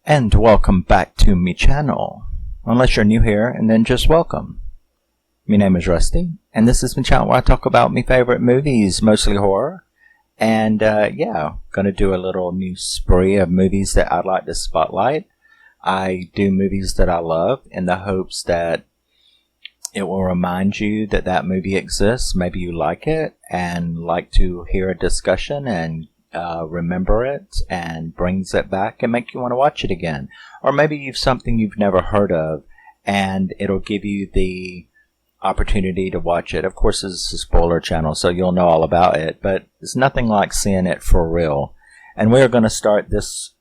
And welcome back to me channel. Unless you're new here, and then just welcome. My name is Rusty, and this is my channel where I talk about my favorite movies, mostly horror. And yeah, gonna do a little new spree of movies that I'd like to spotlight. I do movies that I love in the hopes that it will remind you that that movie exists. Maybe you like it and like to hear a discussion and remember it and brings it back and make you want to watch it again. Or maybe you've something you've never heard of and it'll give you the opportunity to watch it. Of course, this is a spoiler channel, so you'll know all about it, but it's nothing like seeing it for real. And we're going to start this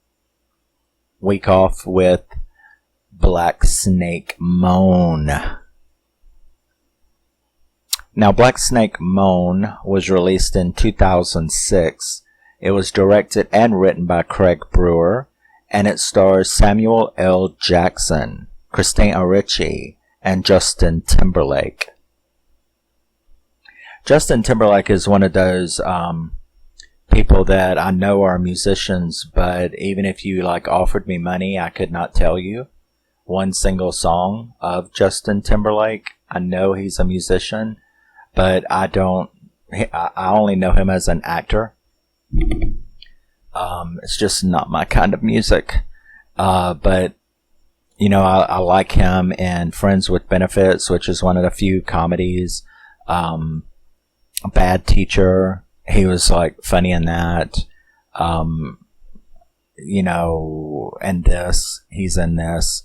week off with Black Snake Moan. Now, Black Snake Moan was released in 2006. It was directed and written by Craig Brewer, and it stars Samuel L. Jackson, Christina Ricci, and Justin Timberlake. Justin Timberlake is one of those people that I know are musicians, but even if you offered me money, I could not tell you one single song of Justin Timberlake. I know he's a musician, but I only know him as an actor. It's just not my kind of music. But, you know, I like him in Friends with Benefits, which is one of the few comedies. Bad Teacher, he was funny in that. You know, and this, he's in this.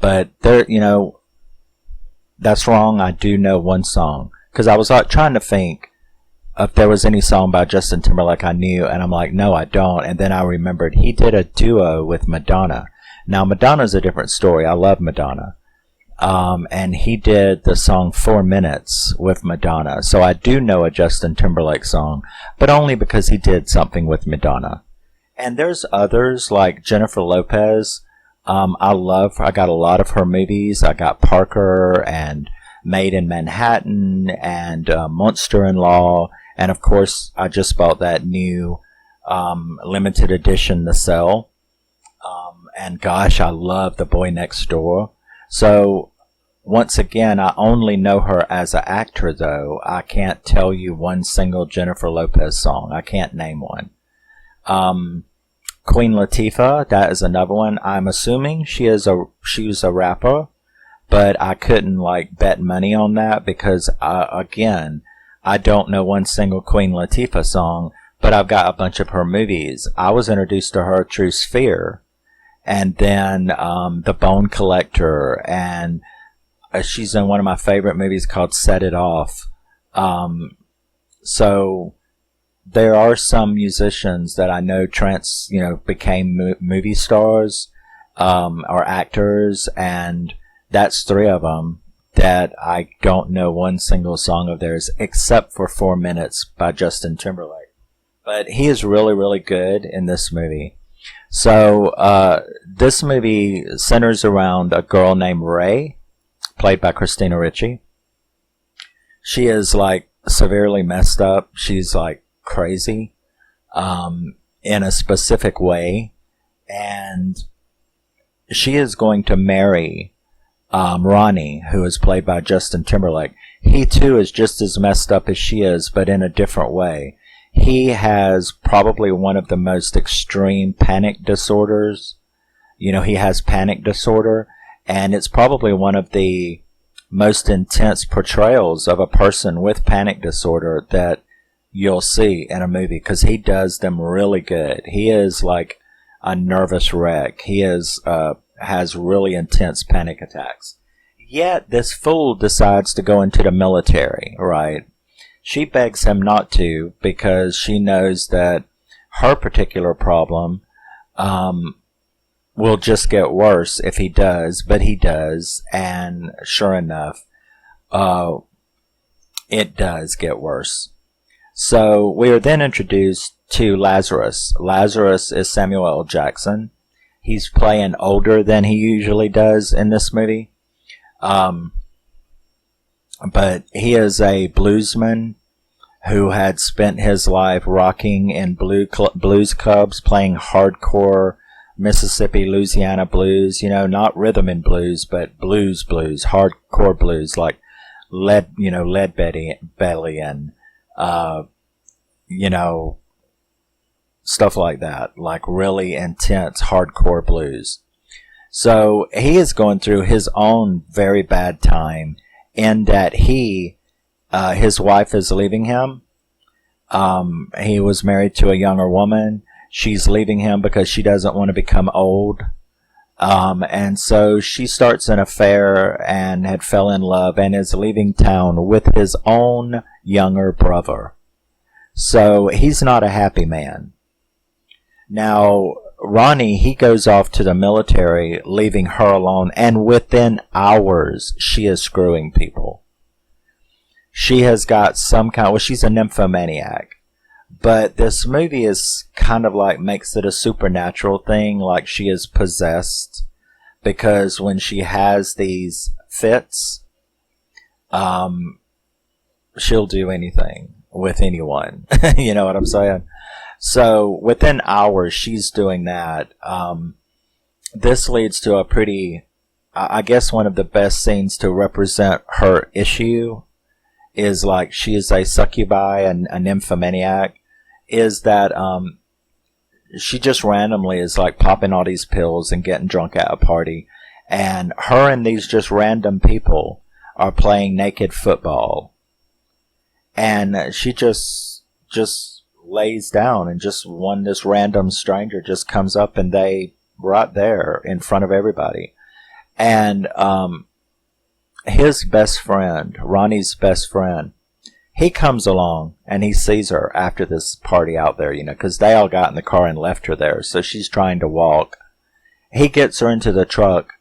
But there, you know, that's wrong. I do know one song. Because I was trying to think if there was any song by Justin Timberlake I knew, and I'm like, no, I don't. And then I remembered he did a duo with Madonna. Now, Madonna's a different story. I love Madonna. And he did the song 4 Minutes with Madonna. So I do know a Justin Timberlake song, but only because he did something with Madonna. And there's others like Jennifer Lopez. I got a lot of her movies. I got Parker and Made in Manhattan and Monster-in-Law. And of course, I just bought that new limited edition The Cell. And gosh, I love The Boy Next Door. So once again, I only know her as an actor, though. I can't tell you one single Jennifer Lopez song. I can't name one. Queen Latifah, that is another one. I'm assuming she was a rapper. But I couldn't bet money on that because, again, I don't know one single Queen Latifah song, but I've got a bunch of her movies. I was introduced to her through Sphere, and then The Bone Collector, and she's in one of my favorite movies called Set It Off. So there are some musicians that I know became movie stars or actors, and that's 3 of them that I don't know one single song of theirs except for 4 Minutes by Justin Timberlake. But he is really, really good in this movie. So this movie centers around a girl named Ray, played by Christina Ricci. She is severely messed up. She's crazy in a specific way. And she is going to marry Ronnie, who is played by Justin Timberlake. He too is just as messed up as she is, but in a different way. He has probably one of the most extreme panic disorders. You know, he has panic disorder, and it's probably one of the most intense portrayals of a person with panic disorder that you'll see in a movie, because he does them really good. He is a nervous wreck. He has really intense panic attacks. Yet this fool decides to go into the military, right? She begs him not to because she knows that her particular problem will just get worse if he does, but he does, and sure enough, it does get worse. So we are then introduced to Lazarus. Lazarus is Samuel L. Jackson. He's playing older than he usually does in this movie. But he is a bluesman who had spent his life rocking in blues clubs, playing hardcore Mississippi, Louisiana blues, not rhythm and blues, but blues, hardcore blues, like Lead Belly and, stuff like that, like really intense hardcore blues. So he is going through his own very bad time in that his wife is leaving him. He was married to a younger woman. She's leaving him because she doesn't want to become old. And so she starts an affair and had fell in love and is leaving town with his own younger brother. So he's not a happy man. Now, Ronnie, he goes off to the military, leaving her alone, and within hours, she is screwing people. She has got she's a nymphomaniac. But this movie is kind of like makes it a supernatural thing, like she is possessed. Because when she has these fits, she'll do anything with anyone. You know what I'm saying? So within hours, she's doing that. This leads to a pretty, I guess one of the best scenes to represent her issue is like she is a succubi and a nymphomaniac, is that she just randomly is like popping all these pills and getting drunk at a party. And her and these just random people are playing naked football. And she just lays down and just this random stranger just comes up and they right there in front of everybody. And his best friend, Ronnie's best friend, he comes along and he sees her after this party out there, because they all got in the car and left her there. So she's trying to walk. He gets her into the truck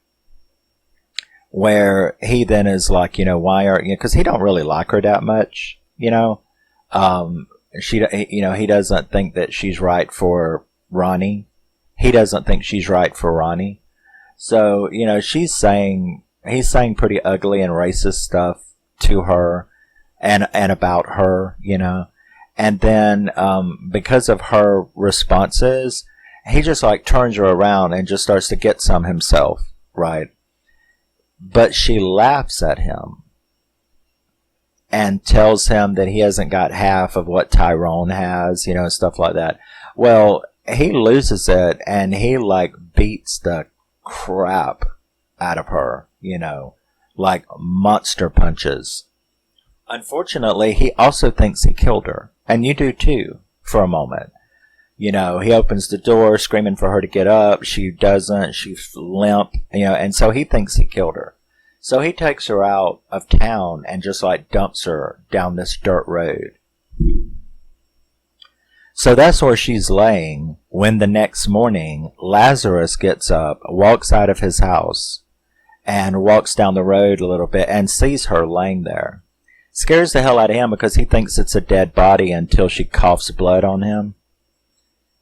where he then is like, why are you, because he don't really like her that much, he doesn't think that she's right for Ronnie. He doesn't think she's right for Ronnie. So, he's saying pretty ugly and racist stuff to her and about her, and then, because of her responses, he just like turns her around and just starts to get some himself, right? But she laughs at him and tells him that he hasn't got half of what Tyrone has, stuff like that. Well, he loses it and he like beats the crap out of her, like monster punches. Unfortunately, he also thinks he killed her. And you do too, for a moment. He opens the door screaming for her to get up. She doesn't. She's limp, and so he thinks he killed her. So he takes her out of town and just like dumps her down this dirt road. So that's where she's laying when the next morning Lazarus gets up, walks out of his house, and walks down the road a little bit and sees her laying there. Scares the hell out of him because he thinks it's a dead body until she coughs blood on him.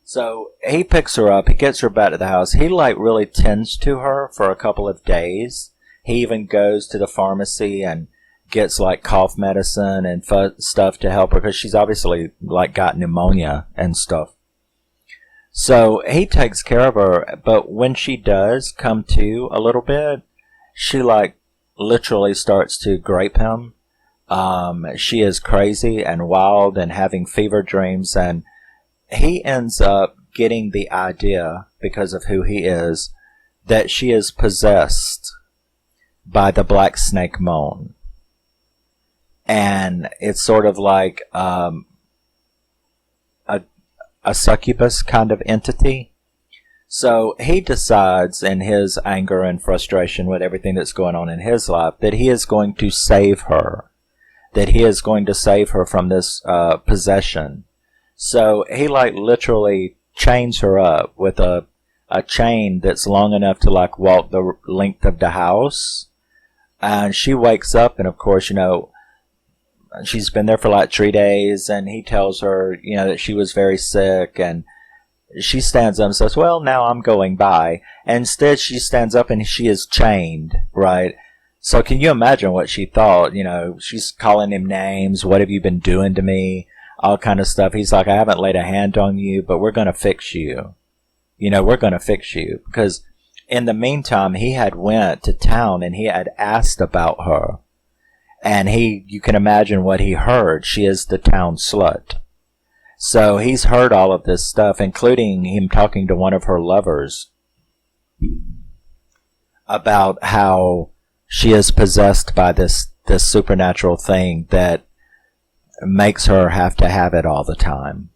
So he picks her up, he gets her back to the house. He like really tends to her for a couple of days. He even goes to the pharmacy and gets like cough medicine and stuff to help her because she's obviously like got pneumonia and stuff. So he takes care of her, but when she does come to a little bit, she like literally starts to grape him. She is crazy and wild and having fever dreams, and he ends up getting the idea, because of who he is, that she is possessed by the black snake Moan. And it's sort of like a succubus kind of entity. So he decides in his anger and frustration with everything that's going on in his life that he is going to save her. That he is going to save her from this possession. So he like literally chains her up with a chain that's long enough to like walk the length of the house. And she wakes up and of course, she's been there for like 3 days, and he tells her, that she was very sick, and she stands up and says, well, now I'm going by. And instead she stands up and she is chained, right? So can you imagine what she thought? She's calling him names. What have you been doing to me? All kind of stuff. He's like, I haven't laid a hand on you, but we're going to fix you. we're going to fix you. Because in the meantime, he had went to town and he had asked about her. And you can imagine what he heard. She is the town slut. So he's heard all of this stuff, including him talking to one of her lovers about how she is possessed by this supernatural thing that makes her have to have it all the time.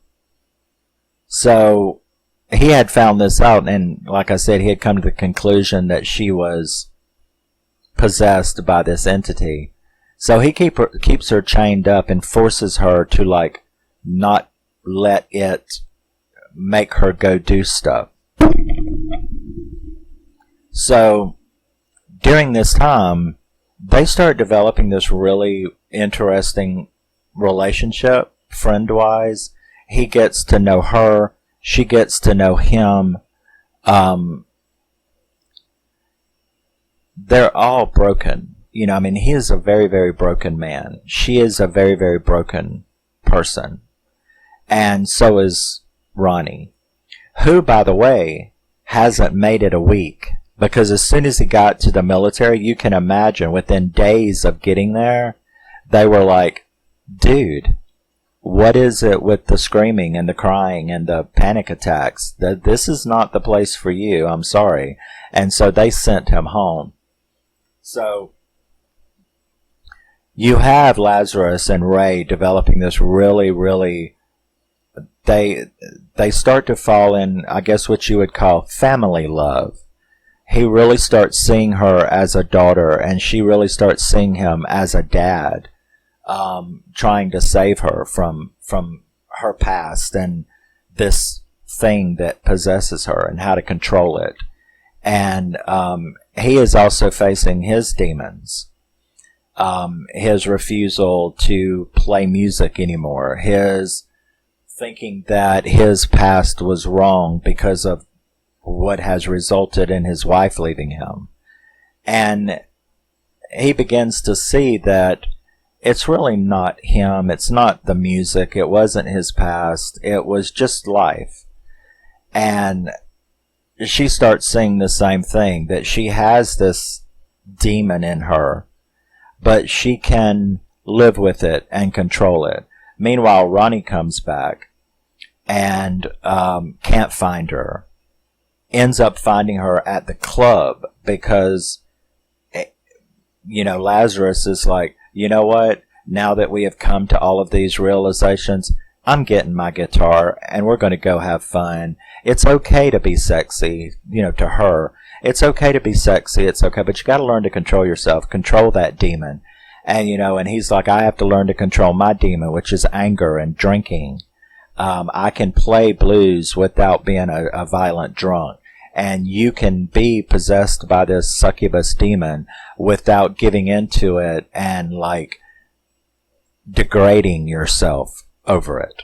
So he had found this out, and like I said, he had come to the conclusion that she was possessed by this entity. So he keeps her chained up and forces her to, like, not let it make her go do stuff. So during this time, they start developing this really interesting relationship, friend-wise. He gets to know her. She gets to know him. They're all broken. He is a very, very broken man. She is a very, very broken person. And so is Ronnie, who, by the way, hasn't made it a week. Because as soon as he got to the military, you can imagine within days of getting there, they were like, dude, what is it with the screaming and the crying and the panic attacks? This is not the place for you. I'm sorry. And so they sent him home. So you have Lazarus and Ray developing this really, really, they start to fall in, I guess, what you would call family love. He really starts seeing her as a daughter, and she really starts seeing him as a dad, trying to save her from her past and this thing that possesses her and how to control it. And he is also facing his demons. His refusal to play music anymore. His thinking that his past was wrong because of what has resulted in his wife leaving him. And he begins to see that it's really not him. It's not the music. It wasn't his past. It was just life. And she starts saying the same thing, that she has this demon in her, but she can live with it and control it. Meanwhile, Ronnie comes back and can't find her. Ends up finding her at the club because, Lazarus is like, you know what? Now that we have come to all of these realizations, I'm getting my guitar and we're going to go have fun. It's okay to be sexy, to her. It's okay to be sexy. It's okay, but you got to learn to control yourself, control that demon. And, and he's like, I have to learn to control my demon, which is anger and drinking. I can play blues without being a violent drunk. And you can be possessed by this succubus demon without giving into it and, like, degrading yourself over it.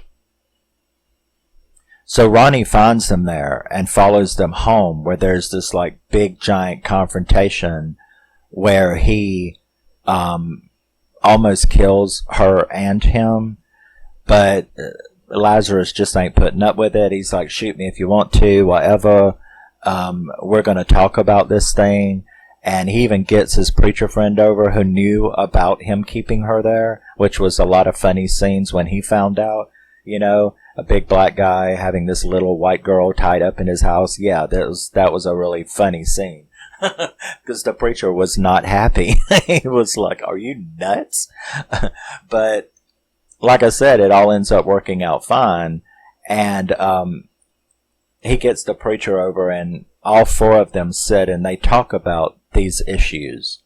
So Ronnie finds them there and follows them home, where there's this, like, big giant confrontation where he almost kills her and him, but Lazarus just ain't putting up with it. He's like, shoot me if you want to, whatever. We're going to talk about this thing. And he even gets his preacher friend over who knew about him keeping her there, which was a lot of funny scenes when he found out, a big black guy having this little white girl tied up in his house. Yeah, that was a really funny scene. Because the preacher was not happy. He was like, are you nuts? But like I said, it all ends up working out fine. And he gets the preacher over, and all four of them sit and they talk about these issues.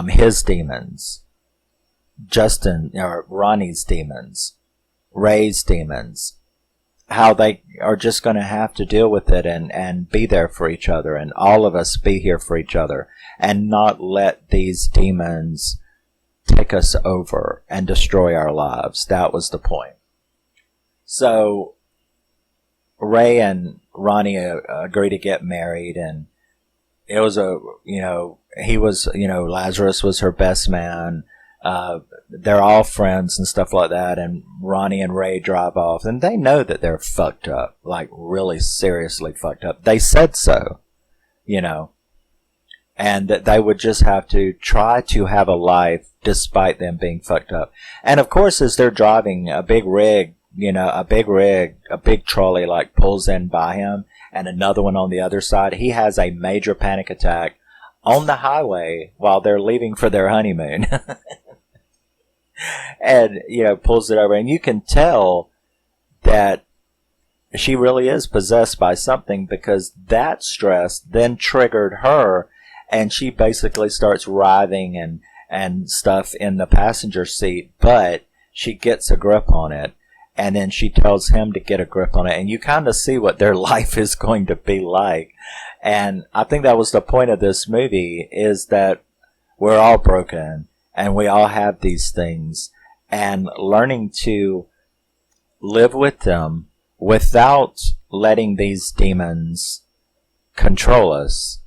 His demons, Ronnie's demons, Ray's demons, how they are just going to have to deal with it and be there for each other, and all of us be here for each other, and not let these demons take us over and destroy our lives. That was the point. So Ray and Ronnie agree to get married, and it was Lazarus was her best man. they're all friends and stuff like that, and Ronnie and Ray drive off, and they know that they're fucked up, like really seriously fucked up. They said so, you know, and that they would just have to try to have a life despite them being fucked up. And of course, as they're driving, a big rig, a big trolley like pulls in by him, and another one on the other side. He has a major panic attack on the highway while they're leaving for their honeymoon. And, pulls it over. And you can tell that she really is possessed by something, because that stress then triggered her, and she basically starts writhing and stuff in the passenger seat, but she gets a grip on it. And then she tells him to get a grip on it. And you kind of see what their life is going to be like. And I think that was the point of this movie, is that we're all broken and we all have these things. And learning to live with them without letting these demons control us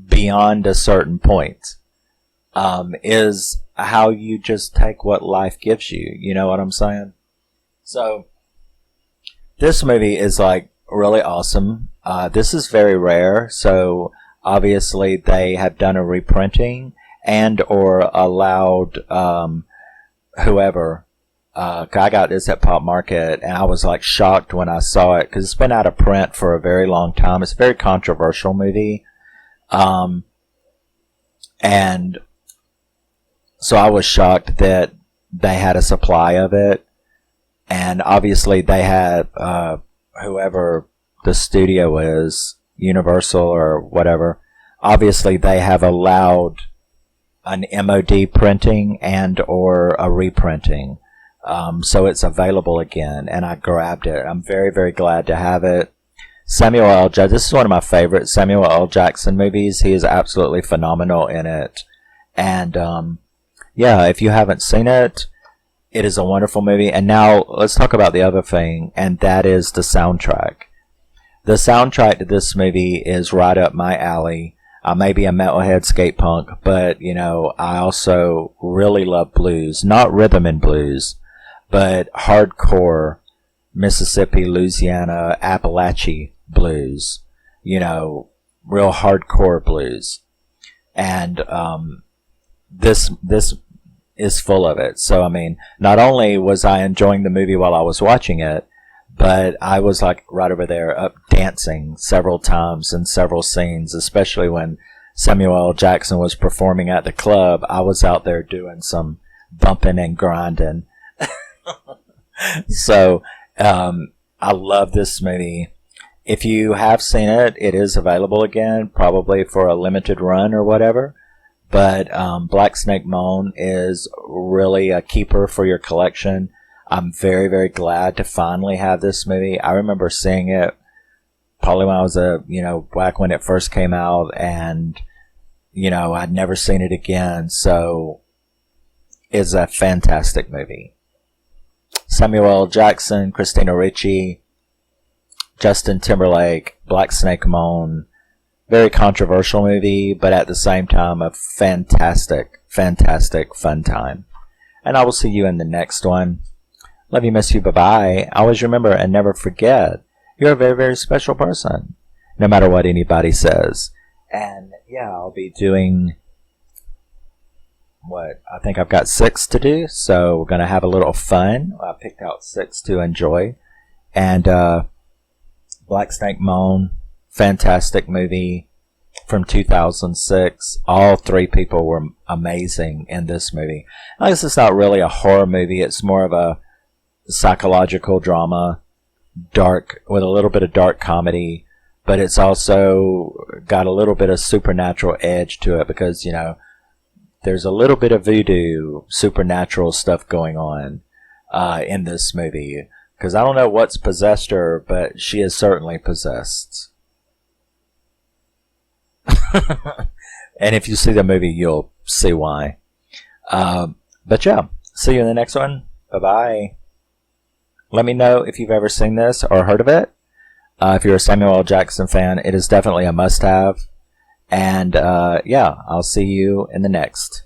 beyond a certain point is how you just take what life gives you. You know what I'm saying? So this movie is like really awesome. This is very rare, so obviously they have done a reprinting and or allowed whoever. I got this at Pop Market, and I was like shocked when I saw it, because it's been out of print for a very long time. It's a very controversial movie, and so I was shocked that they had a supply of it. And obviously they had, whoever the studio is, Universal or whatever, obviously they have allowed an MOD printing and or a reprinting. So it's available again, and I grabbed it. I'm very, very glad to have it. Samuel L. Jackson, this is one of my favorite Samuel L. Jackson movies. He is absolutely phenomenal in it. And, yeah, if you haven't seen it, it is a wonderful movie. And now let's talk about the other thing, and that is the soundtrack. The soundtrack to this movie is right up my alley. I may be a metalhead skate punk, but, I also really love blues. Not rhythm and blues, but hardcore Mississippi, Louisiana, Appalachia blues. Real hardcore blues. And, this is full of it. So, not only was I enjoying the movie while I was watching it, but I was like right over there up dancing several times in several scenes, especially when Samuel L. Jackson was performing at the club. I was out there doing some bumping and grinding. So, I love this movie. If you have seen it, it is available again, probably for a limited run or whatever. But Black Snake Moan is really a keeper for your collection. I'm very, very glad to finally have this movie. I remember seeing it probably when I was back when it first came out, and, I'd never seen it again. So it's a fantastic movie. Samuel L. Jackson, Christina Ricci, Justin Timberlake, Black Snake Moan. Very controversial movie, but at the same time, a fantastic, fantastic fun time. And I will see you in the next one. Love you, miss you, bye-bye. Always remember and never forget, you're a very, very special person, no matter what anybody says. And, yeah, I'll be doing, I think I've got 6 to do, so we're going to have a little fun. I picked out 6 to enjoy. And, Black Snake Moan, fantastic movie from 2006. All 3 people were amazing in this movie. I guess it's not really a horror movie. It's more of a psychological drama, dark, with a little bit of dark comedy, but it's also got a little bit of supernatural edge to it, because, there's a little bit of voodoo, supernatural stuff going on in this movie. Because I don't know what's possessed her, but she is certainly possessed. And if you see the movie, you'll see why. But yeah, see you in the next one. Bye-bye. Let me know if you've ever seen this or heard of it. If you're a Samuel L. Jackson fan, it is definitely a must-have. And yeah, I'll see you in the next.